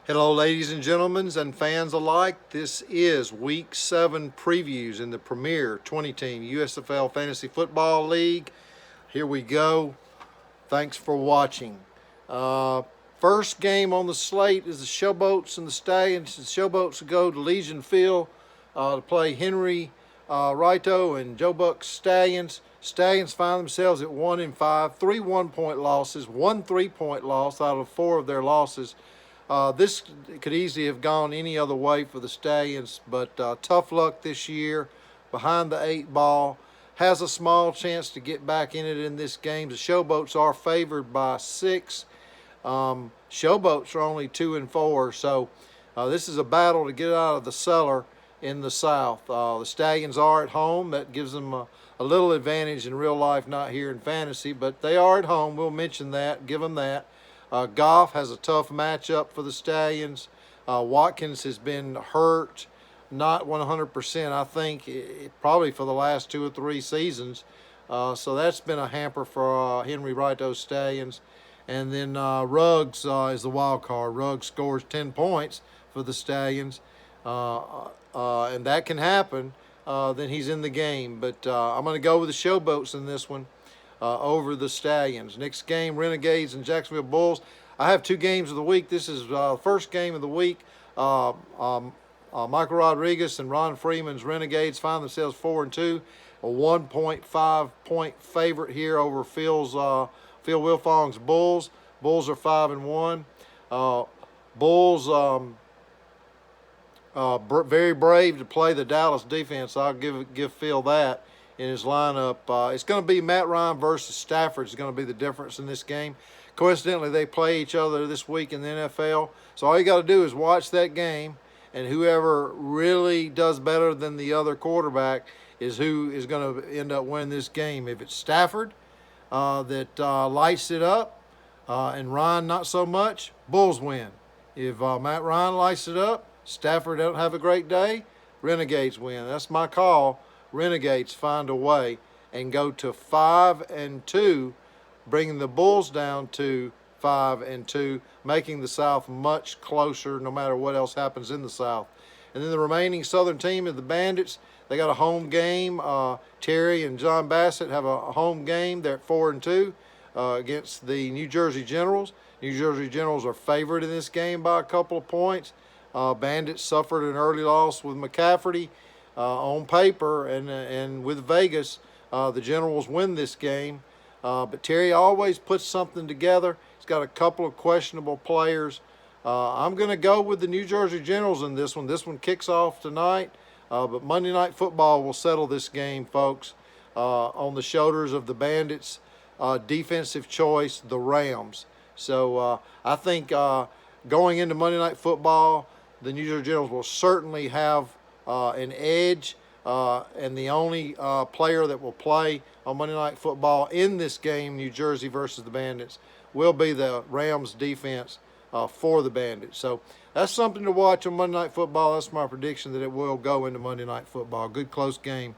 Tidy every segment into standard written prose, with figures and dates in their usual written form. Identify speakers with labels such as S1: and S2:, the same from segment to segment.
S1: Hello, ladies and gentlemen, and fans alike. This is Week 7 previews in the Premier 20-team USFL Fantasy Football League. Here we go. Thanks for watching. First game on the slate is the Showboats and the Stallions. The Showboats go to Legion Field to play Henry Rito and Joe Buck's Stallions. Stallions find themselves at 1-5, 3 1-point losses, 1 3-point loss out of 4 of their losses. This could easily have gone any other way for the Stallions, but tough luck this year. Behind the 8 ball, has a small chance to get back in it in this game. The Showboats are favored by 6. Showboats are only 2-4, so this is a battle to get out of the cellar in the South. The Stallions are at home. That gives them a little advantage in real life, not here in fantasy, but they are at home. We'll mention that, give them that. Goff has a tough matchup for the Stallions. Watkins has been hurt, not 100%, I think, probably for the last 2 or 3 seasons. So that's been a hamper for Henry Rito's Stallions. And then Ruggs is the wild card. Ruggs scores 10 points for the Stallions. And that can happen. Then he's in the game. But I'm going to go with the Showboats in this one. Over the Stallions. Next game, Renegades and Jacksonville Bulls. I have 2 games of the week. This is the first game of the week. Michael Rodriguez and Ron Freeman's Renegades find themselves 4-2. A 1.5-point favorite here over Phil Wilfong's Bulls. Bulls are 5-1. Bulls very brave to play the Dallas defense. I'll give Phil that in his lineup. It's going to be Matt Ryan versus Stafford is going to be the difference in this game. Coincidentally, they play each other this week in the NFL. So all you got to do is watch that game, and whoever really does better than the other quarterback is who is going to end up winning this game. If it's Stafford that lights it up and Ryan not so much, Bulls win. If Matt Ryan lights it up, Stafford don't have a great day, Renegades win. That's my call. Renegades find a way and go to 5-2, bringing the Bulls down to 5-2, making the South much closer no matter what else happens in the South. And then the remaining Southern team of the Bandits, they got a home game. Terry and John Bassett have a home game. They're at 4-2 against the New Jersey Generals. New Jersey Generals are favored in this game by a couple of points. Bandits suffered an early loss with McCafferty. On paper and with Vegas, the Generals win this game. But Terry always puts something together. He's got a couple of questionable players. I'm going to go with the New Jersey Generals in this one. This one kicks off tonight, but Monday Night Football will settle this game, folks, on the shoulders of the Bandits' defensive choice, the Rams. So I think going into Monday Night Football, the New Jersey Generals will certainly have an edge, and the only player that will play on Monday Night Football in this game, New Jersey versus the Bandits, will be the Rams defense for the Bandits. So that's something to watch on Monday Night Football. That's my prediction that it will go into Monday Night Football. Good close game.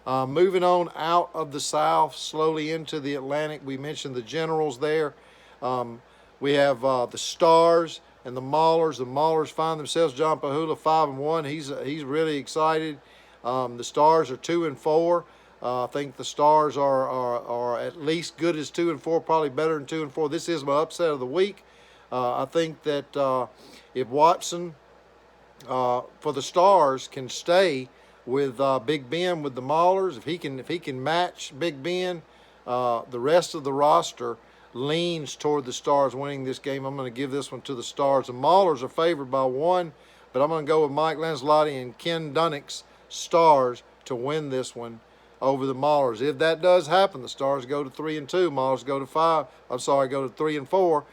S1: Moving on out of the South, slowly into the Atlantic. We mentioned the Generals there. We have the Stars and the Maulers. The Maulers find themselves, John Pahula, 5-1. He's really excited. The Stars are 2-4. I think the Stars are at least good as 2-4, probably better than 2-4. This is my upset of the week. I think that if Watson for the Stars can stay with Big Ben with the Maulers, if he can match Big Ben, the rest of the roster leans toward the Stars winning this game. I'm going to give this one to the Stars. The Maulers are favored by 1, but I'm going to go with Mike Lancelotti and Ken Dunnick's Stars to win this one over the Maulers. If that does happen, the Stars go to 3-2. Maulers go to 3-4.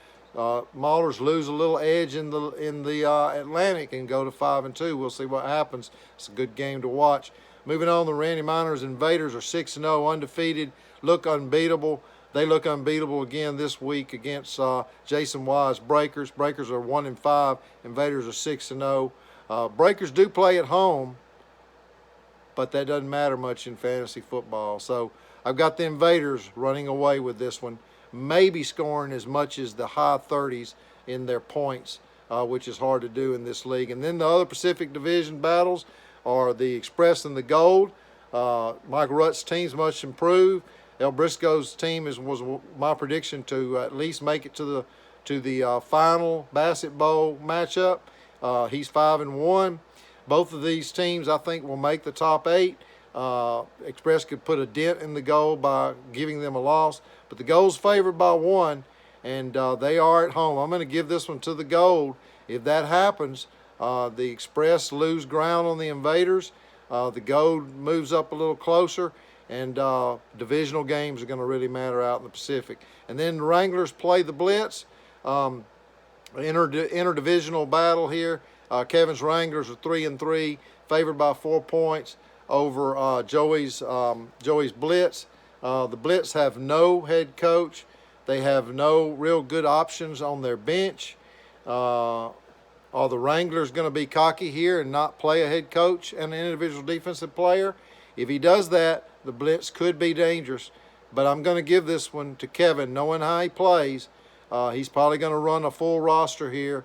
S1: Maulers lose a little edge in the Atlantic and go to 5-2. We'll see what happens. It's a good game to watch. Moving on, the Randy Miners Invaders are 6-0, undefeated, look unbeatable. They look unbeatable again this week against Jason Wise Breakers. Breakers are 1-5. Invaders are 6-0. Breakers do play at home, but that doesn't matter much in fantasy football. So I've got the Invaders running away with this one, maybe scoring as much as the high 30s in their points which is hard to do in this league. And then the other Pacific Division battles are the Express and the Gold. Michael Rutt's team's much improved. El Briscoe's team was my prediction to at least make it to the final Bassett Bowl matchup. He's 5-1. Both of these teams, I think, will make the top 8. Express could put a dent in the Gold by giving them a loss, but the Gold's favored by 1, and they are at home. I'm going to give this one to the Gold. If that happens, the Express lose ground on the Invaders. The Gold moves up a little closer, and divisional games are going to really matter out in the Pacific. And then the Wranglers play the Blitz. Interdivisional battle here. Kevin's Wranglers are 3-3, favored by 4 points over Joey's Blitz. The Blitz have no head coach. They have no real good options on their bench. Are the Wranglers going to be cocky here and not play a head coach and an individual defensive player? If he does that, the Blitz could be dangerous. But I'm going to give this one to Kevin, knowing how he plays. He's probably going to run a full roster here.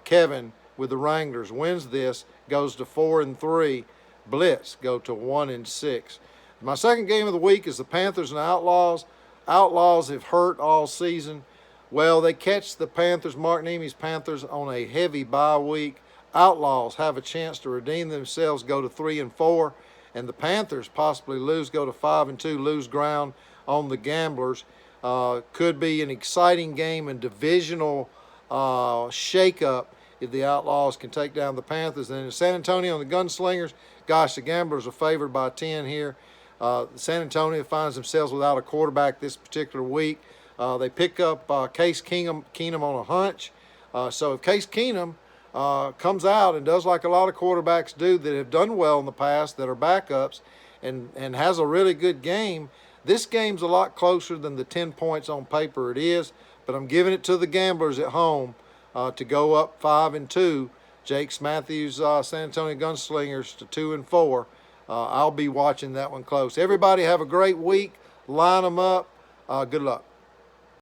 S1: Kevin with the Wranglers wins this, goes to 4-3. Blitz go to 1-6. My second game of the week is the Panthers and Outlaws. Outlaws have hurt all season. Well, they catch the Panthers, Mark Niemi's Panthers, on a heavy bye week. Outlaws have a chance to redeem themselves, go to 3-4, and the Panthers possibly go to 5-2, lose ground on the Gamblers. Could be an exciting game and divisional shakeup if the Outlaws can take down the Panthers. And in San Antonio and the Gunslingers, gosh, the Gamblers are favored by 10 here. San Antonio finds themselves without a quarterback this particular week. They pick up Case Keenum on a hunch. So if Case Keenum comes out and does like a lot of quarterbacks do that have done well in the past that are backups and has a really good game, this game's a lot closer than the 10 points on paper it is. But I'm giving it to the Gamblers at home to go up 5-2. Jake Matthews, San Antonio Gunslingers to 2-4. I'll be watching that one close. Everybody have a great week. Line them up. Good luck.